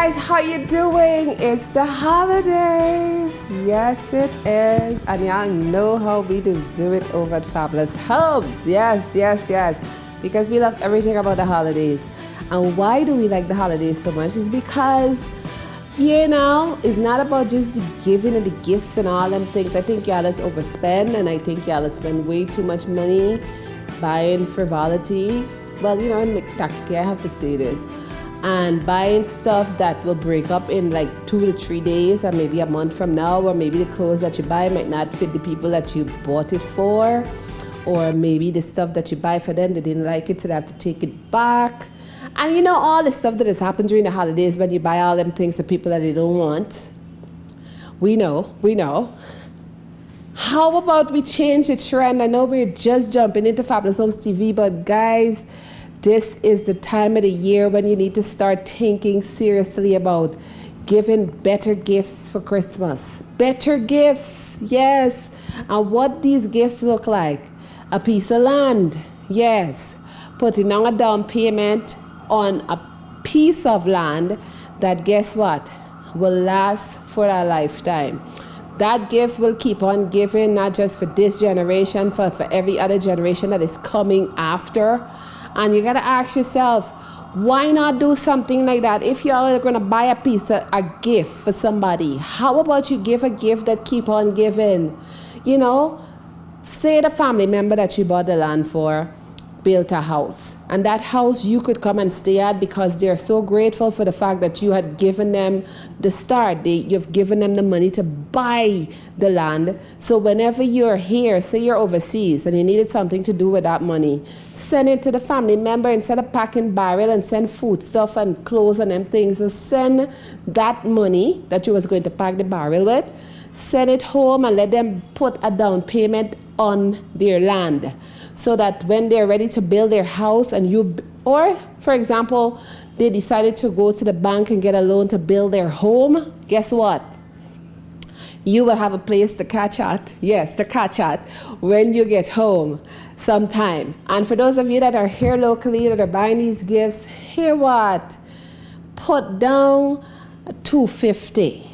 guys, how you doing? It's the holidays. Yes, it is. And y'all know how we just do it over at Fabulous Homes. Yes. Because we love everything about the holidays. And why do we like the holidays so much? Is because, it's not about just the giving and the gifts and all them things. I think y'all is overspend, and I think y'all spend way too much money buying frivolity. Well, tactically, I have to say this. And buying stuff that will break up in like 2 to 3 days, or maybe a month from now, or maybe the clothes that you buy might not fit the people that you bought it for, or maybe the stuff that you buy for them, they didn't like it, so they have to take it back. And all the stuff that has happened during the holidays when you buy all them things for people that they don't want. We know. How about we change the trend? I know we're just jumping into Fabulous Homes TV, but guys, this is the time of the year when you need to start thinking seriously about giving better gifts for Christmas. Better gifts, yes. And what these gifts look like? A piece of land, yes. Putting on a down payment on a piece of land that, guess what, will last for a lifetime. That gift will keep on giving, not just for this generation, but for every other generation that is coming after. And you gotta ask yourself, why not do something like that? If y'all are gonna buy a gift for somebody, how about you give a gift that keep on giving? Say the family member that you bought the land for built a house, and that house you could come and stay at because they're so grateful for the fact that you had given them the start. You've given them the money to buy the land. So whenever you're here, say you're overseas and you needed something to do with that money, send it to the family member instead of packing barrel and send food stuff and clothes and them things. So send that money that you was going to pack the barrel with, send it home and let them put a down payment on their land, so that when they're ready to build their house or for example, they decided to go to the bank and get a loan to build their home, guess what? You will have a place to catch at. Yes, to catch at when you get home sometime. And for those of you that are here locally that are buying these gifts, hear what? Put down $250.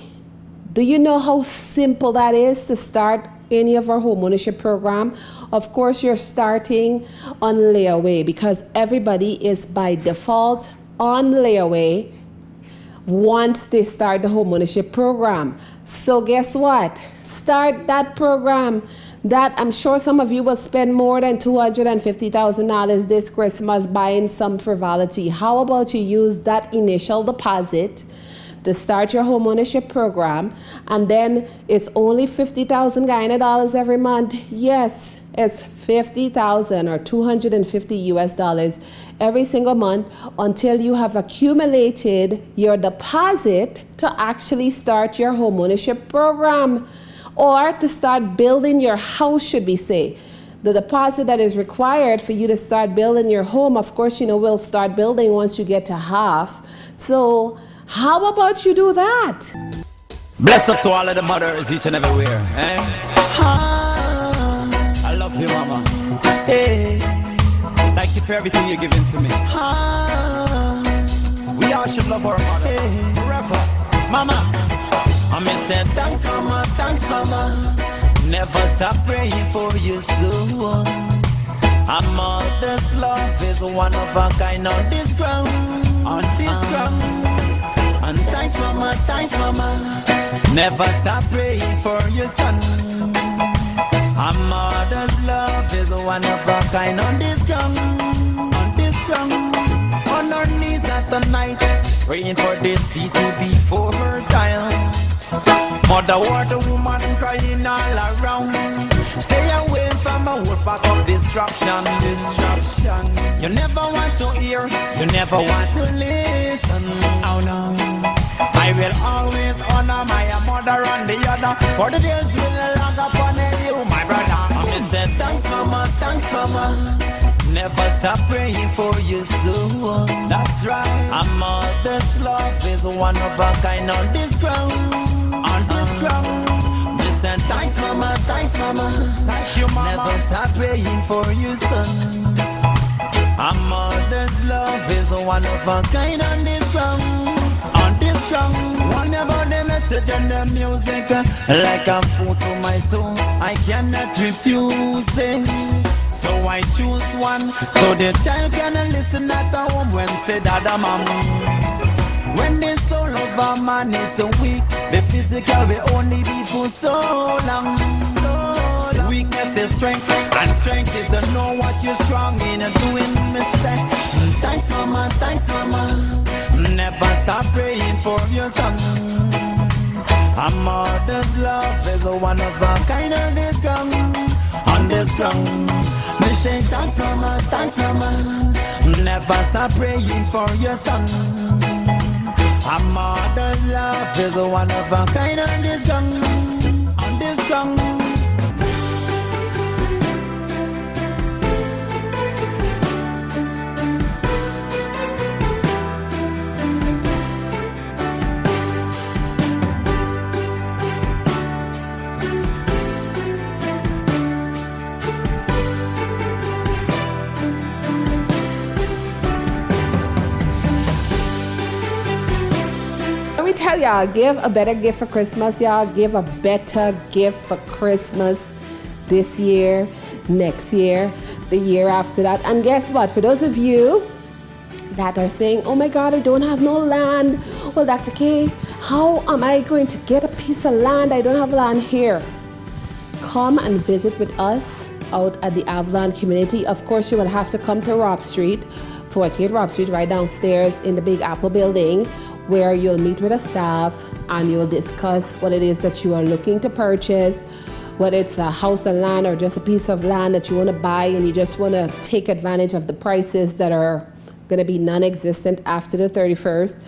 Do you know how simple that is to start any of our homeownership program? Of course, you're starting on layaway because everybody is by default on layaway once they start the homeownership program. So guess what? Start that program. That I'm sure some of you will spend more than $250,000 this Christmas buying some frivolity. How about you use that initial deposit to start your homeownership program, and then it's only 50,000 Guyana dollars every month. Yes, it's 50,000 or 250 US dollars every single month until you have accumulated your deposit to actually start your homeownership program, or to start building your house, should we say. The deposit that is required for you to start building your home, of course, we'll start building once you get to half. So how about you do that? Bless up to all of the mothers each and everywhere. I love you, mama. Hey. Thank you for everything you're giving to me. We all should love our mother forever. Mama, I say thanks, mama, thanks, mama. Never stop praying for you soon. A mother's love is one of a kind on this ground. On this ground. And thanks mama, never stop praying for your son. A mother's love is one of a kind on this ground. On our knees at the night, praying for this seed to be fertile. Mother water woman crying all around. Stay away from a wolf pack of destruction. You never want to hear, you never want to listen. Oh no. I will always honor my mother and the other, for the days will long upon you, my brother. I say thanks mama, never stop praying for you soon. That's right. A mother's love is one of a kind on this ground. Listen, thanks mama, thank you mama. Never stop praying for you son. A mother's love is one of a kind on this ground. strong. Warn me about the message and the music. Like a food to my soul, I cannot refuse it. So I choose one, so the child can listen at home when say Dada Mom. When the soul of a man is so weak, the physical will only be for so long. Weakness is strength, and strength is to know what you're strong in and doing mistake. Thanks mama, never stop praying for your son. A mother's love is a one of a kind on this ground, on this ground. Me say thanks mama, never stop praying for your son. A mother's love is a one of a kind on this ground, on this ground. Tell y'all, give a better gift for Christmas, y'all. Give a better gift for Christmas this year, next year, the year after that. And guess what? For those of you that are saying, oh my God, I don't have no land. Well, Dr. K, how am I going to get a piece of land? I don't have land here. Come and visit with us out at the Avalon community. Of course, you will have to come to Robb Street, 48 Robb Street, right downstairs in the Big Apple building, where you'll meet with a staff and you'll discuss what it is that you are looking to purchase, whether it's a house and land or just a piece of land that you want to buy and you just want to take advantage of the prices that are going to be non-existent after the 31st.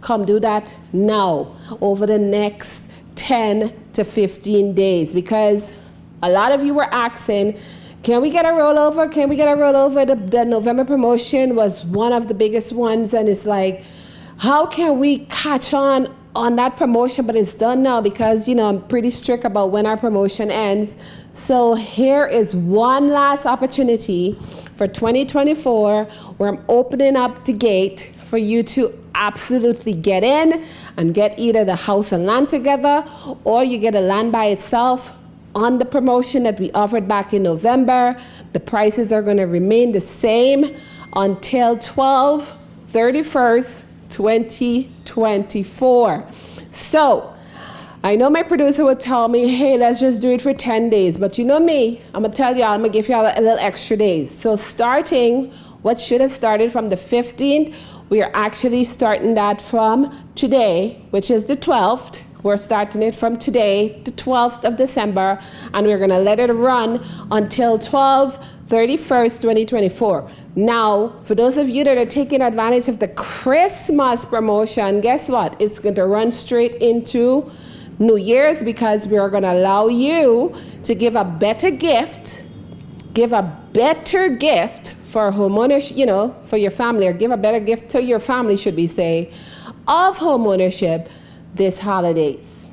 Come do that now over the next 10 to 15 days, because a lot of you were asking, can we get a rollover? Can we get a rollover? The November promotion was one of the biggest ones, and it's like, how can we catch on that promotion? But it's done now because, you know, I'm pretty strict about when our promotion ends. So here is one last opportunity for 2024 where I'm opening up the gate for you to absolutely get in and get either the house and land together, or you get a land by itself on the promotion that we offered back in November. The prices are going to remain the same until 12/31st, 2024. So I know my producer would tell me, hey, let's just do it for 10 days. But you know me, I'm going to tell y'all, I'm going to give y'all a little extra days. So starting what should have started from the 15th, we are actually starting that from today, which is the 12th. We're starting it from today, the 12th of December, and we're going to let it run until 12/31st, 2024. Now, for those of you that are taking advantage of the Christmas promotion, guess what? It's going to run straight into New Year's, because we are going to allow you to give a better gift, for homeowners, you know, for your family, or give a better gift to your family, should we say, of homeownership this holidays.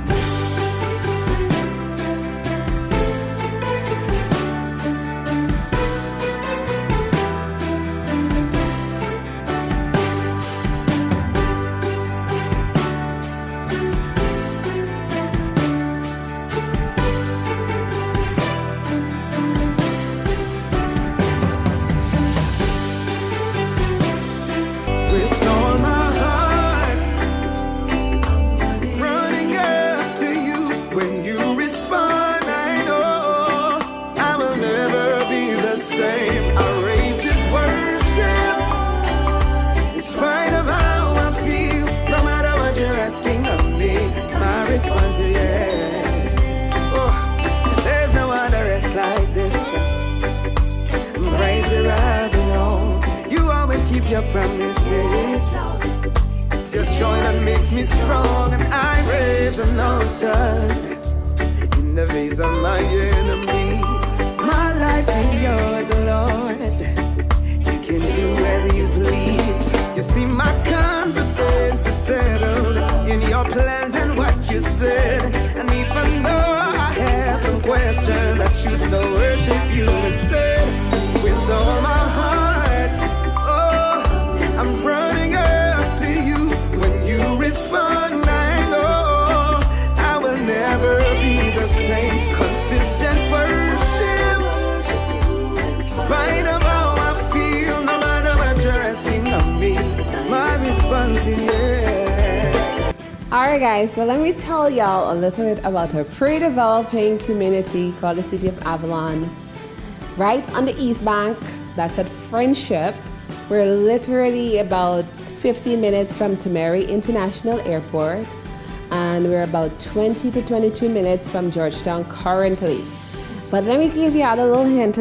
Your promises, it's your joy that makes me strong, and I raise an altar in the face of my enemies. My life is yours, Lord. You can do as you please. You see my confidence is settled in your plans and what you said. And even though I have some questions, I choose to worship you instead. With all my heart, I'm running after you when you respond. Alright guys, so let me tell y'all a little bit about a pre-developing community called the City of Avalon. Right on the East Bank, that's at Friendship. We're literally about 15 minutes from Temeri International Airport, and we're about 20 to 22 minutes from Georgetown currently. But let me give you a little hint.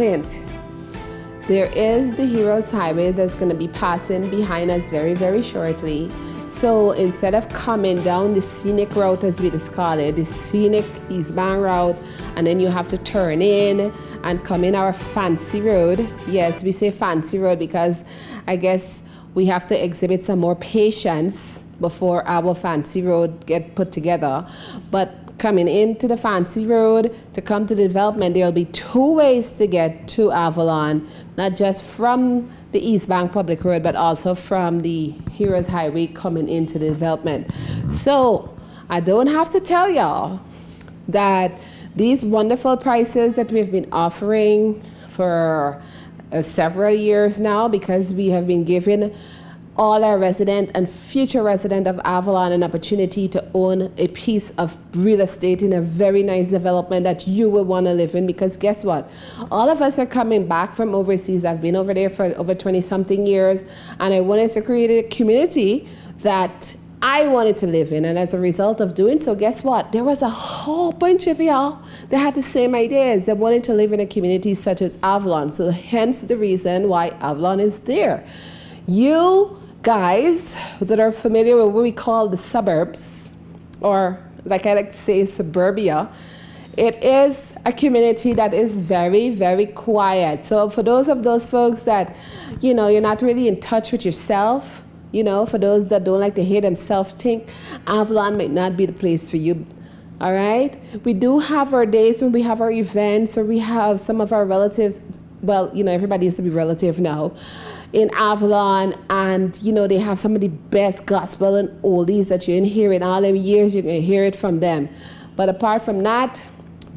There is the Heroes Highway that's going to be passing behind us very, very shortly. So instead of coming down the scenic route, as we just call it, the scenic eastbound route, and then you have to turn in and come in our fancy road. Yes, we say fancy road because I guess we have to exhibit some more patience before our fancy road get put together. But coming into the fancy road to come to the development, there'll be two ways to get to Avalon, not just from the East Bank Public Road, but also from the Heroes Highway coming into the development. So I don't have to tell y'all that these wonderful prices that we've been offering for several years now, because we have been giving all our resident and future resident of Avalon an opportunity to own a piece of real estate in a very nice development that you will want to live in. Because guess what? All of us are coming back from overseas. I've been over there for over 20 something years, and I wanted to create a community that I wanted to live in. And as a result of doing so, guess what? There was a whole bunch of y'all that had the same ideas. They wanted to live in a community such as Avalon. So hence the reason why Avalon is there. You guys that are familiar with what we call the suburbs, or like I like to say, suburbia, it is a community that is very, very quiet. So for those folks that, you're not really in touch with yourself, for those that don't like to hear themselves think, Avalon might not be the place for you. All right? We do have our days when we have our events, or we have some of our relatives, well, everybody used to be relative now, in Avalon, and they have some of the best gospel and oldies that you didn't hear in all them years. You can hear it from them. But apart from that,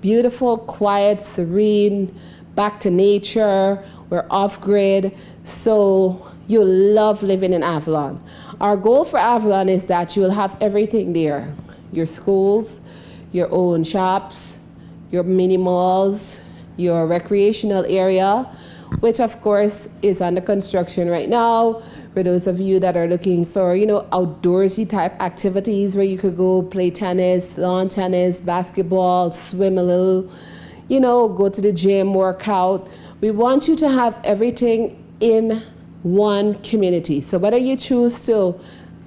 beautiful, quiet, serene, back to nature. We're off grid, so you'll love living in Avalon. Our goal for Avalon is that you will have everything there: your schools, your own shops, your mini malls, your recreational area, which of course is under construction right now. For those of you that are looking for, outdoorsy type activities where you could go play tennis, lawn tennis, basketball, swim a little, go to the gym, work out. We want you to have everything in one community. So whether you choose to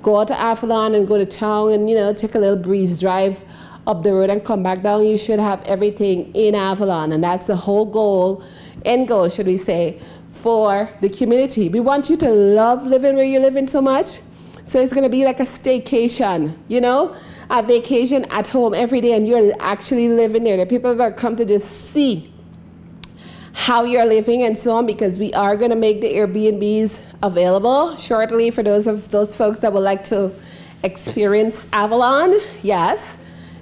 go out to Avalon and go to town and, take a little breeze drive up the road and come back down, you should have everything in Avalon. And that's the whole goal, end goal, should we say, for the community. We want you to love living where you're living so much. So it's going to be like a staycation, a vacation at home every day, and you're actually living there. The people that come to just see how you're living and so on, because we are going to make the Airbnbs available shortly for those folks that would like to experience Avalon. Yes,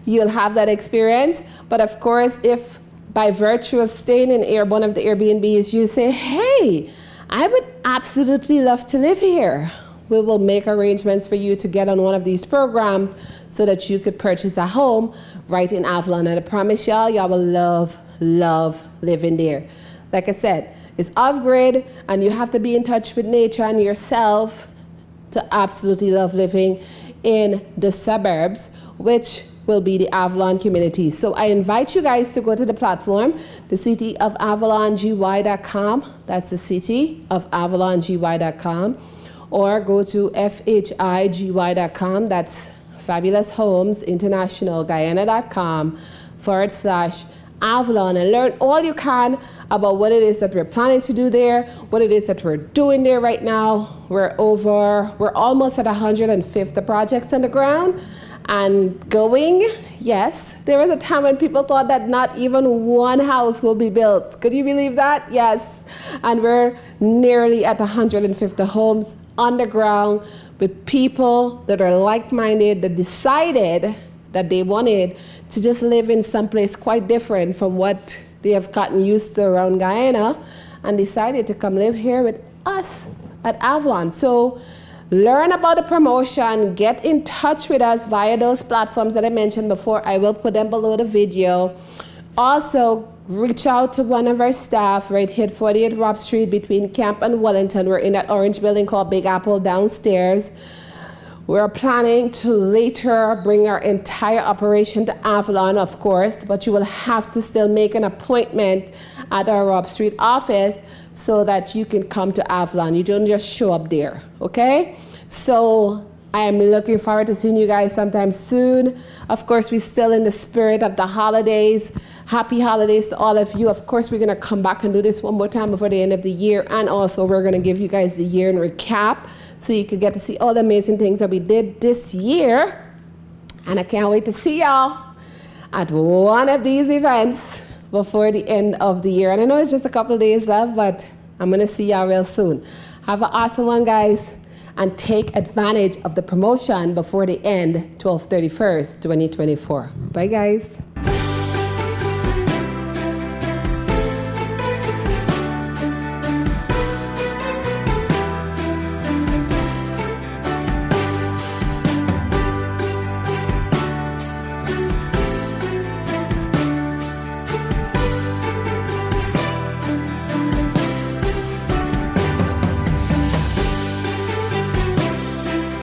you'll have that experience. But of course, if by virtue of staying in one of the Airbnbs, you say, hey, I would absolutely love to live here, we will make arrangements for you to get on one of these programs so that you could purchase a home right in Avalon. And I promise y'all will love living there. Like I said, it's off-grid, and you have to be in touch with nature and yourself to absolutely love living in the suburbs, which will be the Avalon community. So I invite you guys to go to the platform, the cityofavalongy.com. That's the cityofavalongy.com. Or go to fhigy.com. That's Fabulous Homes International Guyana.com/Avalon, and learn all you can about what it is that we're planning to do there, what it is that we're doing there right now. We're almost at 150 projects on the ground and going. Yes, there was a time when people thought that not even one house will be built. Could you believe that? Yes. And we're nearly at 150 homes on the ground with people that are like-minded, that decided that they wanted to just live in some place quite different from what they have gotten used to around Guyana, and decided to come live here with us at Avalon. So learn about the promotion, get in touch with us via those platforms that I mentioned before. I will put them below the video. Also, reach out to one of our staff right here at 48 Rob Street between Camp and Wellington. We're in that orange building called Big Apple downstairs. We're planning to later bring our entire operation to Avalon, of course, but you will have to still make an appointment at our Rob Street office so that you can come to Avalon. You don't just show up there, okay? So I am looking forward to seeing you guys sometime soon. Of course, we're still in the spirit of the holidays. Happy holidays to all of you. Of course, we're going to come back and do this one more time before the end of the year. And also, we're going to give you guys the year in recap so you can get to see all the amazing things that we did this year. And I can't wait to see y'all at one of these events before the end of the year. And I know it's just a couple of days left, but I'm going to see y'all real soon. Have an awesome one, guys. And take advantage of the promotion before the end, 12/31, 2024. Bye, guys.